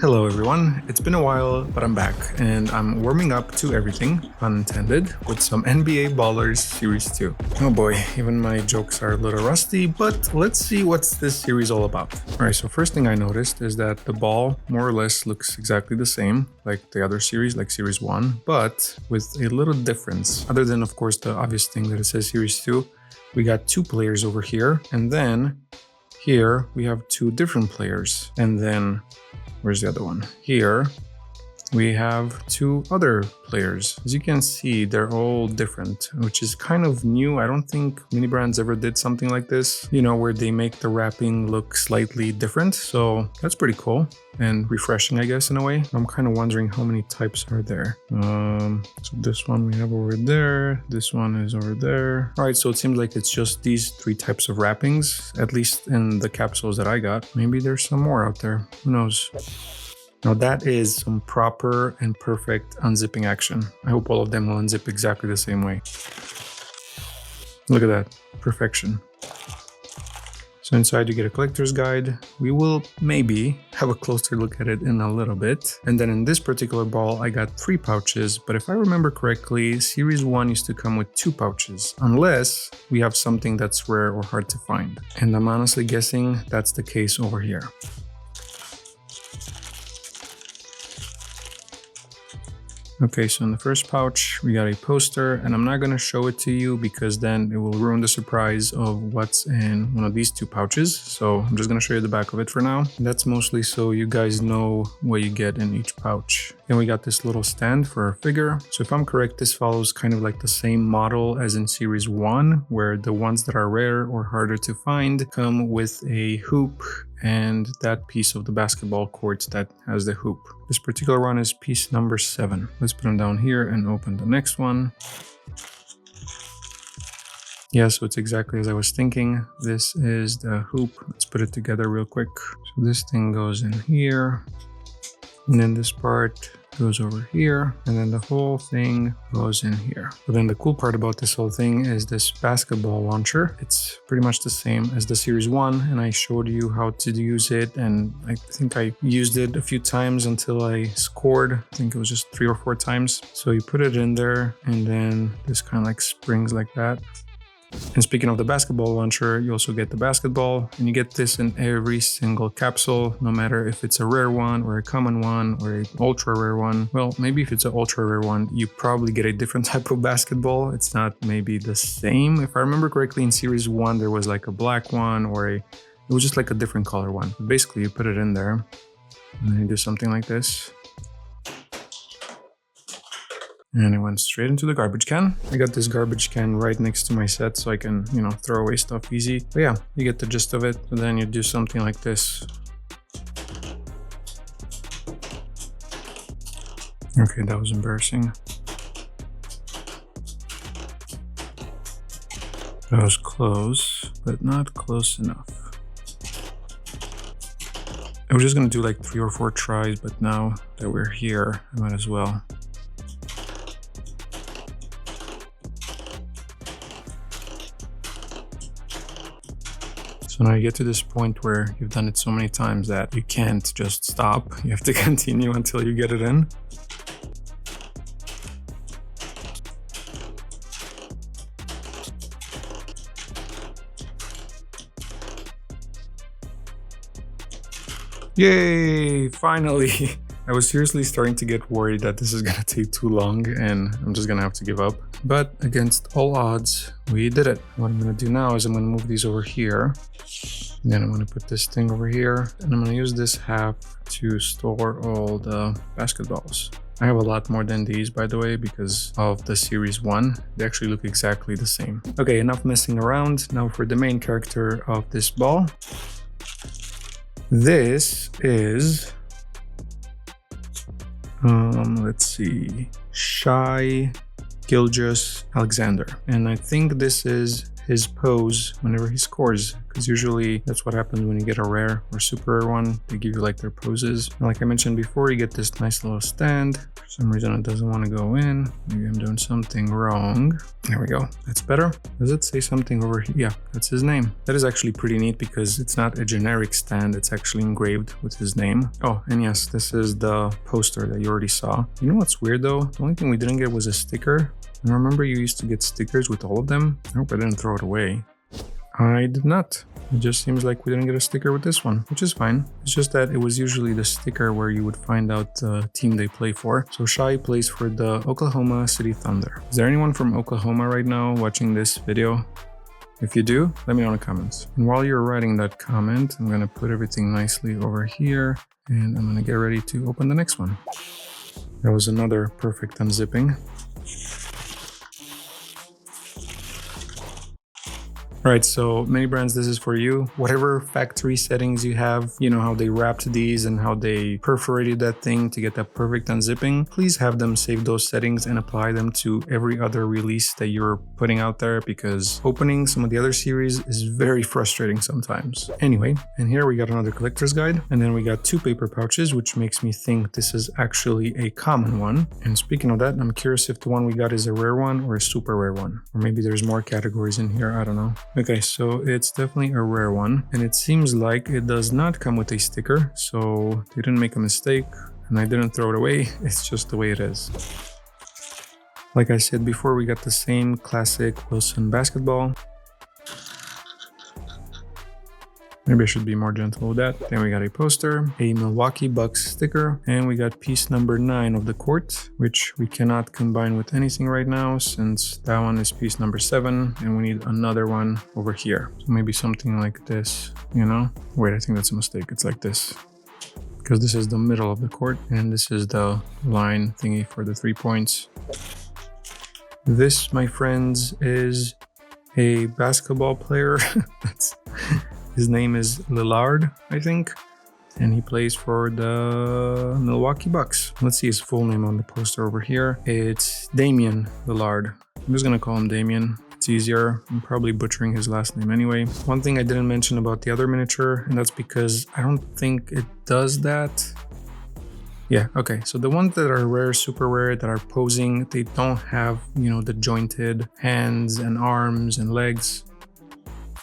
Hello everyone, it's been a while, but I'm back, and I'm warming up to everything, pun intended, with some NBA Ballers Series 2. Oh boy, even my jokes are a little rusty, but let's see what's this series all about. Alright, so first thing I noticed is that the ball more or less looks exactly the same, like the other series, like Series 1, but with a little difference. Other than, of course, the obvious thing that it says Series 2, we got 2 players over here, and then here we have 2 different players, and then where's the other one? Here we have 2 other players. As you can see, they're all different, which is kind of new. I don't think mini brands ever did something like this, you know, where they make the wrapping look slightly different. So that's pretty cool and refreshing, I guess, in a way. I'm kind of wondering how many types are there. So this one we have over there. This one is over there. All right, so it seems like it's just these 3 types of wrappings, at least in the capsules that I got. Maybe there's some more out there. Who knows? Now that is some proper and perfect unzipping action. I hope all of them will unzip exactly the same way. Look at that, perfection. So inside you get a collector's guide. We will maybe have a closer look at it in a little bit. And then in this particular ball, I got 3 pouches, but if I remember correctly, Series 1 used to come with 2 pouches, unless we have something that's rare or hard to find. And I'm honestly guessing that's the case over here. Okay, so in the first pouch, we got a poster, and I'm not going to show it to you because then it will ruin the surprise of what's in one of these 2 pouches. So I'm just going to show you the back of it for now. That's mostly so you guys know what you get in each pouch. Then we got this little stand for our figure. So if I'm correct, this follows kind of like the same model as in Series 1, where the ones that are rare or harder to find come with a hoop and that piece of the basketball court that has the hoop. This particular one is piece number 7. Let's put them down here and open the next one. Yeah, so it's exactly as I was thinking. This is the hoop. Let's put it together real quick. So this thing goes in here, and then this part goes over here, and then the whole thing goes in here. But then the cool part about this whole thing is this basketball launcher. It's pretty much the same as the Series 1, and I showed you how to use it, and I think I used it a few times until I scored. I think it was just 3 or 4 times. So you put it in there, and then this kind of like springs like that. And speaking of the basketball launcher, you also get the basketball, and you get this in every single capsule, no matter if it's a rare one or a common one or an ultra rare one. Well, maybe if it's an ultra rare one, you probably get a different type of basketball. It's not maybe the same. If I remember correctly, in Series 1, there was like a black one or it was just like a different color one. But basically, you put it in there and then you do something like this. And it went straight into the garbage can. I got this garbage can right next to my set so I can, you know, throw away stuff easy. But yeah, you get the gist of it. So then you do something like this. Okay, that was embarrassing. That was close, but not close enough. I was just gonna do like 3 or 4 tries, but now that we're here, I might as well. So now you get to this point where you've done it so many times that you can't just stop. You have to continue until you get it in. Yay! Finally! I was seriously starting to get worried that this is gonna take too long and I'm just gonna have to give up. But against all odds, we did it. What I'm gonna do now is I'm gonna move these over here. And then I'm gonna put this thing over here, and I'm gonna use this half to store all the basketballs. I have a lot more than these, by the way, because of the Series 1. They actually look exactly the same. Okay, enough messing around. Now for the main character of this ball. This is, let's see, Shy Gilgeous Alexander. And I think this is his pose whenever he scores, because usually that's what happens when you get a rare or super rare one. They give you like their poses. And like I mentioned before, you get this nice little stand. For some reason it doesn't want to go in. Maybe I'm doing something wrong. There we go. That's better. Does it say something over here? Yeah, that's his name. That is actually pretty neat because it's not a generic stand. It's actually engraved with his name. Oh, and yes, this is the poster that you already saw. You know what's weird though? The only thing we didn't get was a sticker. And remember you used to get stickers with all of them? I hope I didn't throw it away. I did not. It just seems like we didn't get a sticker with this one, which is fine. It's just that it was usually the sticker where you would find out the team they play for. So Shai plays for the Oklahoma City Thunder. Is there anyone from Oklahoma right now watching this video? If you do, let me know in the comments. And while you're writing that comment, I'm gonna put everything nicely over here and I'm gonna get ready to open the next one. That was another perfect unzipping. Alright, so many brands, this is for you. Whatever factory settings you have, you know how they wrapped these and how they perforated that thing to get that perfect unzipping. Please have them save those settings and apply them to every other release that you're putting out there, because opening some of the other series is very frustrating sometimes. Anyway, and here we got another collector's guide, and then we got 2 paper pouches, which makes me think this is actually a common one. And speaking of that, I'm curious if the one we got is a rare one or a super rare one. Or maybe there's more categories in here, I don't know. Okay, so it's definitely a rare one, and it seems like it does not come with a sticker, so they didn't make a mistake, and I didn't throw it away, it's just the way it is. Like I said before, we got the same classic Wilson basketball. Maybe I should be more gentle with that. Then we got a poster, a Milwaukee Bucks sticker, and we got piece number 9 of the court, which we cannot combine with anything right now since that one is piece number 7, and we need another one over here. So maybe something like this, you know? Wait, I think that's a mistake. It's like this. Because this is the middle of the court, and this is the line thingy for the 3 points. This, my friends, is a basketball player. His name is Lillard, I think, and he plays for the Milwaukee Bucks. Let's see his full name on the poster over here. It's Damian Lillard. I'm just gonna call him Damian. It's easier. I'm probably butchering his last name anyway. One thing I didn't mention about the other miniature, and that's because I don't think it does that. Yeah, okay, so the ones that are rare, super rare, that are posing, they don't have, you know, the jointed hands and arms and legs.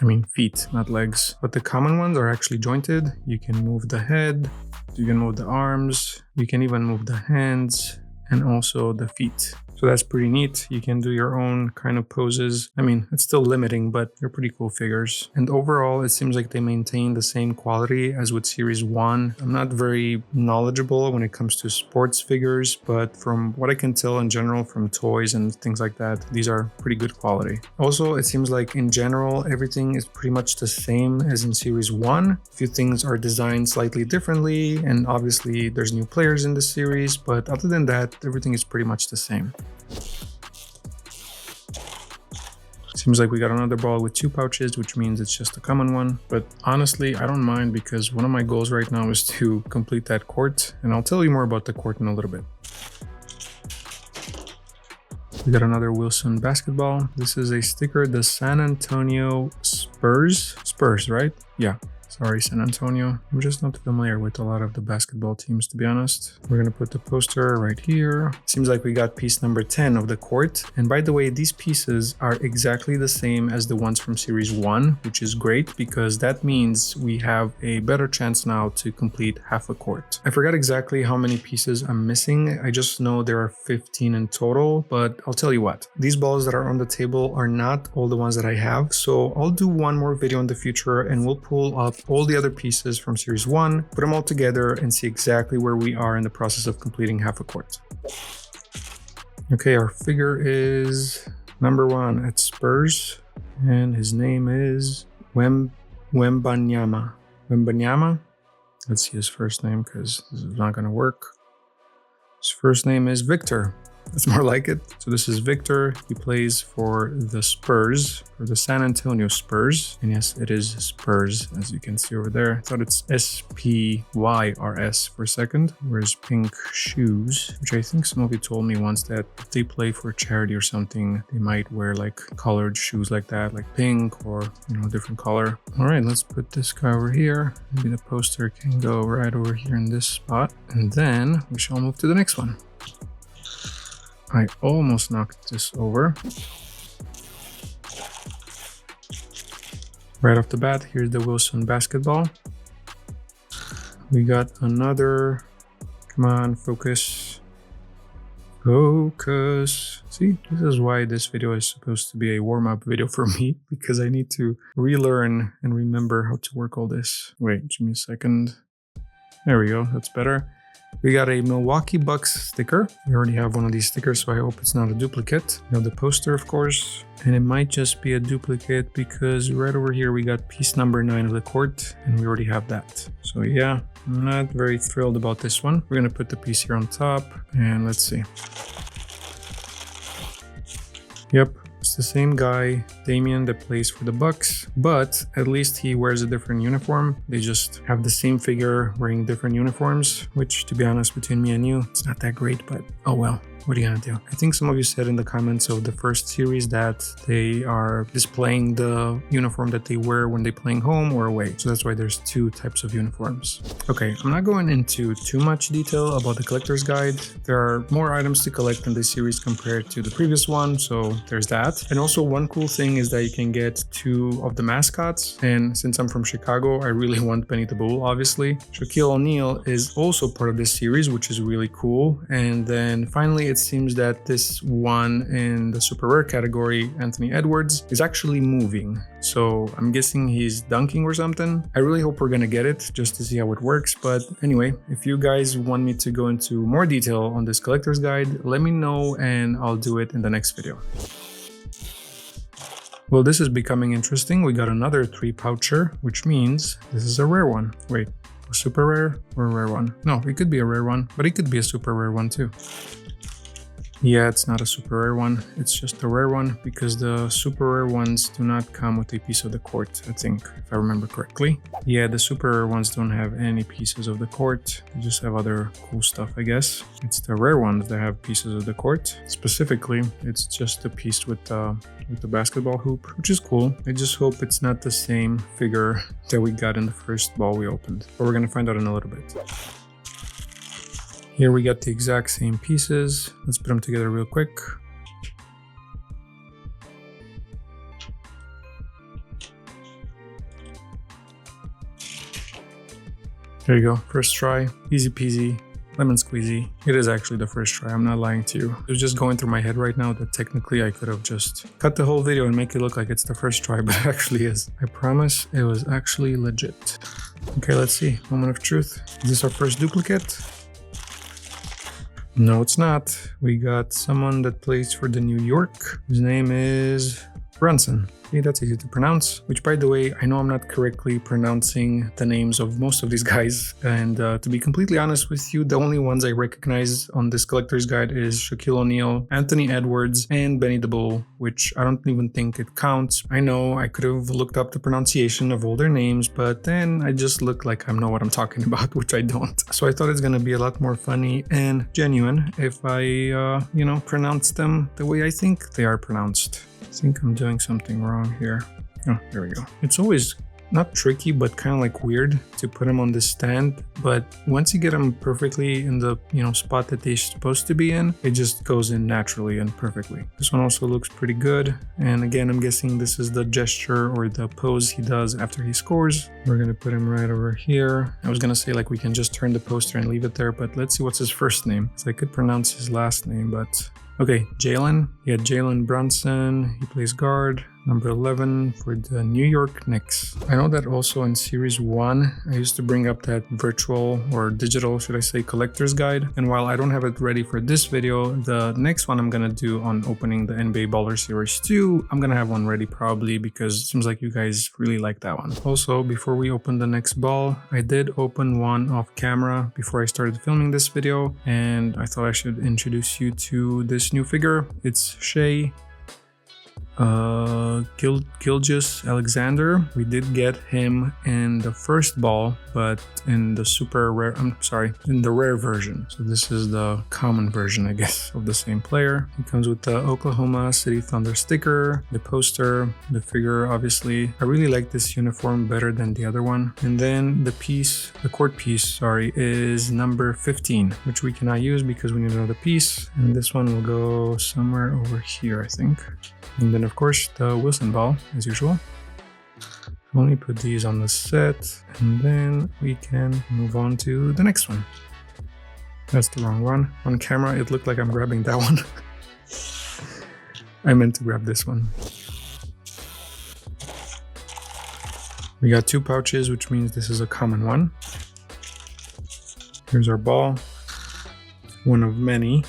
I mean feet, not legs. But the common ones are actually jointed. You can move the head, you can move the arms, you can even move the hands and also the feet. So that's pretty neat. You can do your own kind of poses. I mean, it's still limiting, but they're pretty cool figures. And overall, it seems like they maintain the same quality as with Series 1. I'm not very knowledgeable when it comes to sports figures, but from what I can tell in general from toys and things like that, these are pretty good quality. Also, it seems like in general, everything is pretty much the same as in Series 1. A few things are designed slightly differently, and obviously there's new players in the series, but other than that, everything is pretty much the same. Seems like we got another ball with 2 pouches, which means it's just a common one. But honestly, I don't mind because one of my goals right now is to complete that court, and I'll tell you more about the court in a little bit. We got another Wilson basketball. This is a sticker, the San Antonio Spurs. Spurs, right? Yeah. Sorry, San Antonio. I'm just not familiar with a lot of the basketball teams, to be honest. We're gonna put the poster right here. Seems like we got piece number 10 of the court. And by the way, these pieces are exactly the same as the ones from Series 1, which is great because that means we have a better chance now to complete half a court. I forgot exactly how many pieces I'm missing. I just know there are 15 in total, but I'll tell you what. These balls that are on the table are not all the ones that I have. So I'll do one more video in the future and we'll pull up all the other pieces from Series 1, put them all together and see exactly where we are in the process of completing half a court. Okay, our figure is number 1 at Spurs, and his name is Wembanyama. Wembanyama? Let's see his first name because this is not going to work. His first name is Victor. That's more like it. So this is Victor. He plays for the Spurs, for the San Antonio Spurs. And yes, it is Spurs, as you can see over there. I thought it's SPYRS for a second. Wears pink shoes, which I think some of you told me once that if they play for a charity or something, they might wear like colored shoes like that, like pink or, you know, a different color. All right, let's put this guy over here. Maybe the poster can go right over here in this spot. And then we shall move to the next one. I almost knocked this over. Right off the bat, here's the Wilson basketball. We got another. Come on, focus. Focus. See, this is why this video is supposed to be a warm-up video for me, because I need to relearn and remember how to work all this. Wait, give me a second. There we go, that's better. We got a Milwaukee Bucks sticker. We already have one of these stickers, so I hope it's not a duplicate. We have the poster, of course, and it might just be a duplicate because right over here we got piece number 9 of the court, and we already have that. So yeah, I'm not very thrilled about this one. We're gonna put the piece here on top, and let's see. Yep. It's the same guy, Damian, that plays for the Bucks, but at least he wears a different uniform. They just have the same figure wearing different uniforms, which, to be honest, between me and you, it's not that great, but oh well. What are you gonna do? I think some of you said in the comments of the first series that they are displaying the uniform that they wear when they're playing home or away. So that's why there's 2 types of uniforms. Okay, I'm not going into too much detail about the collector's guide. There are more items to collect in this series compared to the previous one, so there's that. And also one cool thing is that you can get 2 of the mascots. And since I'm from Chicago, I really want Benny the Bull, obviously. Shaquille O'Neal is also part of this series, which is really cool. And then finally, it seems that this one in the super rare category, Anthony Edwards, is actually moving. So I'm guessing he's dunking or something. I really hope we're gonna get it just to see how it works. But anyway, if you guys want me to go into more detail on this collector's guide, let me know and I'll do it in the next video. Well, this is becoming interesting. We got another 3-poucher, which means this is a rare one. Wait, a super rare or a rare one? No, it could be a rare one, but it could be a super rare one too. Yeah, it's not a super rare one. It's just a rare one because the super rare ones do not come with a piece of the court, I think, if I remember correctly. Yeah, the super rare ones don't have any pieces of the court. They just have other cool stuff, I guess. It's the rare ones that have pieces of the court. Specifically, it's just a piece with the basketball hoop, which is cool. I just hope it's not the same figure that we got in the first ball we opened. But we're gonna find out in a little bit. Here we got the exact same pieces. Let's put them together real quick. There you go, first try, easy peasy, lemon squeezy. It is actually the first try, I'm not lying to you. It was just going through my head right now that technically I could have just cut the whole video and make it look like it's the first try, but it actually is. I promise it was actually legit. Okay, let's see, moment of truth. Is this our first duplicate? No, it's not. We got someone that plays for the New York. His name is Brunson. Okay, that's easy to pronounce, which, by the way, I know I'm not correctly pronouncing the names of most of these guys. And to be completely honest with you, the only ones I recognize on this collector's guide is Shaquille O'Neal, Anthony Edwards, and Benny the Bull, which I don't even think it counts. I know I could have looked up the pronunciation of all their names, but then I just look like I know what I'm talking about, which I don't. So I thought it's gonna be a lot more funny and genuine if I, pronounce them the way I think they are pronounced. I think I'm doing something wrong here. Oh, there we go. It's always not tricky, but kind of like weird to put them on this stand. But once you get them perfectly in the, spot that they're supposed to be in, it just goes in naturally and perfectly. This one also looks pretty good. And again, I'm guessing this is the gesture or the pose he does after he scores. We're going to put him right over here. I was going to say like we can just turn the poster and leave it there, but let's see what's his first name. So I could pronounce his last name, but... Okay, Jalen. Yeah, Jalen Brunson. He plays guard. number 11 for the New York Knicks. I know that also in Series 1, I used to bring up that virtual or digital, should I say, collector's guide. And while I don't have it ready for this video, the next one I'm gonna do on opening the NBA Baller Series 2, I'm gonna have one ready probably because it seems like you guys really like that one. Also, before we open the next ball, I did open one off camera before I started filming this video, and I thought I should introduce you to this new figure. It's Shai Gilgeous-Alexander. We did get him in the first ball, but in the super rare, in the rare version. So this is the common version, I guess, of the same player. He comes with the Oklahoma City Thunder sticker, the poster, the figure, obviously. I really like this uniform better than the other one. And then the court piece, is number 15, which we cannot use because we need another piece. And this one will go somewhere over here, I think. And then of course the Wilson ball, as usual. I'll only put these on the set, and then we can move on to the next one. That's the wrong one. On camera it looked like I'm grabbing that one. I meant to grab this one. We got 2 pouches, which means this is a common one. Here's our ball, one of many.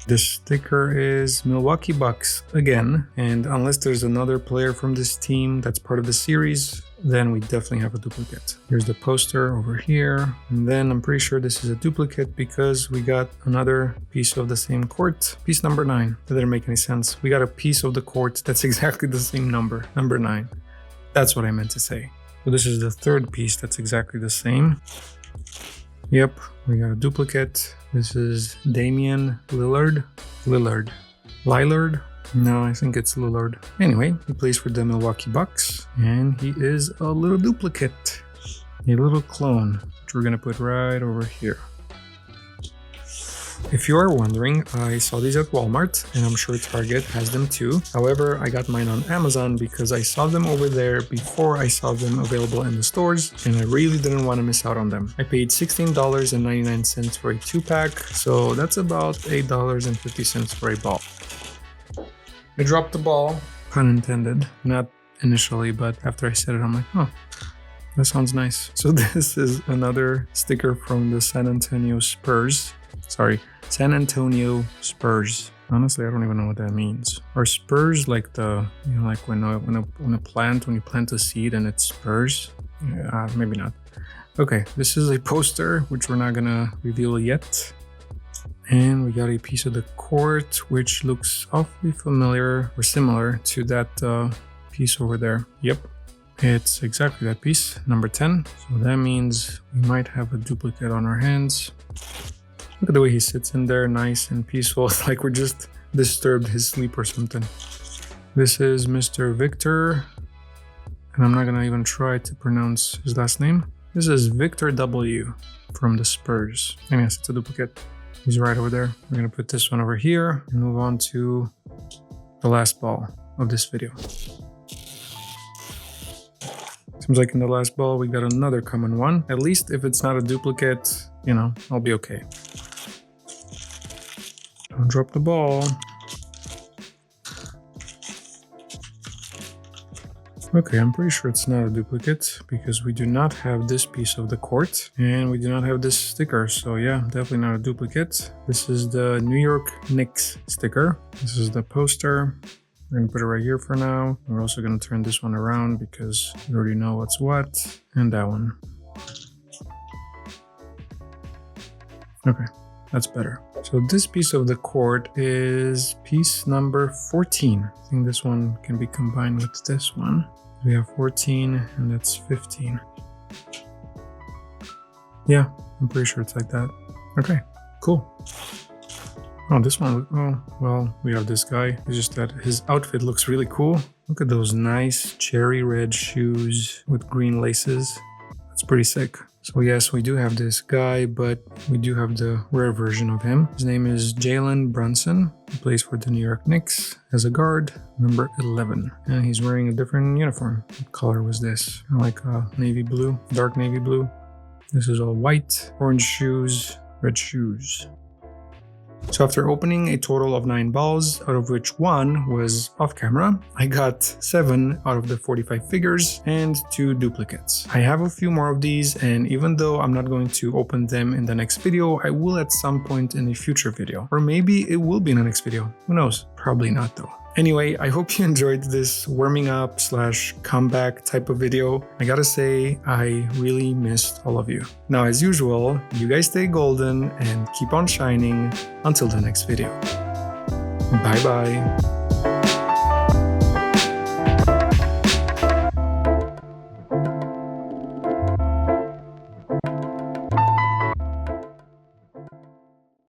This sticker is Milwaukee Bucks again, and unless there's another player from this team that's part of the series, then we definitely have a duplicate. Here's the poster over here, and then I'm pretty sure this is a duplicate because we got another piece of the same court, piece number 9. That didn't make any sense. We got a piece of the court that's exactly the same number 9. That's what I meant to say. So this is the 3rd piece that's exactly the same. Yep, we got a duplicate. This is Damian Lillard? No, I think it's Lillard. Anyway, he plays for the Milwaukee Bucks, and he is a little duplicate. A little clone, which we're gonna put right over here. If you are wondering, I saw these at Walmart, and I'm sure Target has them too. However, I got mine on Amazon because I saw them over there before I saw them available in the stores, and I really didn't want to miss out on them. I paid $16.99 for a 2-pack, so that's about $8.50 for a ball. I dropped the ball, pun intended, not initially, but after I said it, I'm like, oh, that sounds nice. So this is another sticker from the San Antonio Spurs. Honestly, I don't even know what that means. Are spurs like the, like when you plant a seed and it spurs? Yeah, maybe not. Okay, this is a poster, which we're not gonna reveal yet. And we got a piece of the court, which looks awfully familiar or similar to that piece over there. Yep, it's exactly that piece, number 10. So that means we might have a duplicate on our hands. Look at the way he sits in there, nice and peaceful. It's like we're just disturbed his sleep or something. This is Mr. Victor, and I'm not gonna even try to pronounce his last name. This is Victor W. from the Spurs. And yes, it's a duplicate. He's right over there. We're gonna put this one over here and move on to the last ball of this video. Seems like in the last ball we got another common one. At least if it's not a duplicate, I'll be okay. Don't drop the ball. Okay, I'm pretty sure it's not a duplicate because we do not have this piece of the court and we do not have this sticker. So yeah, definitely not a duplicate. This is the New York Knicks sticker. This is the poster. We're gonna put it right here for now. We're also gonna turn this one around because you already know what's what. And that one. Okay, that's better. So this piece of the court is piece number 14. I think this one can be combined with this one. We have 14 and that's 15. Yeah, I'm pretty sure it's like that. Okay, cool. Oh, this one, oh, well, we have this guy. It's just that his outfit looks really cool. Look at those nice cherry red shoes with green laces. That's pretty sick. So yes, we do have this guy, but we do have the rare version of him. His name is Jalen Brunson. He plays for the New York Knicks as a guard, number 11. And he's wearing a different uniform. What color was this? Like navy blue, dark navy blue. This is all white, orange shoes, red shoes. So after opening a total of 9 balls, out of which 1 was off camera, I got 7 out of the 45 figures and 2 duplicates. I have a few more of these, and even though I'm not going to open them in the next video, I will at some point in a future video. Or maybe it will be in the next video. Who knows? Probably not though. Anyway, I hope you enjoyed this warming up / comeback type of video. I gotta say, I really missed all of you. Now, as usual, you guys stay golden and keep on shining until the next video. Bye bye.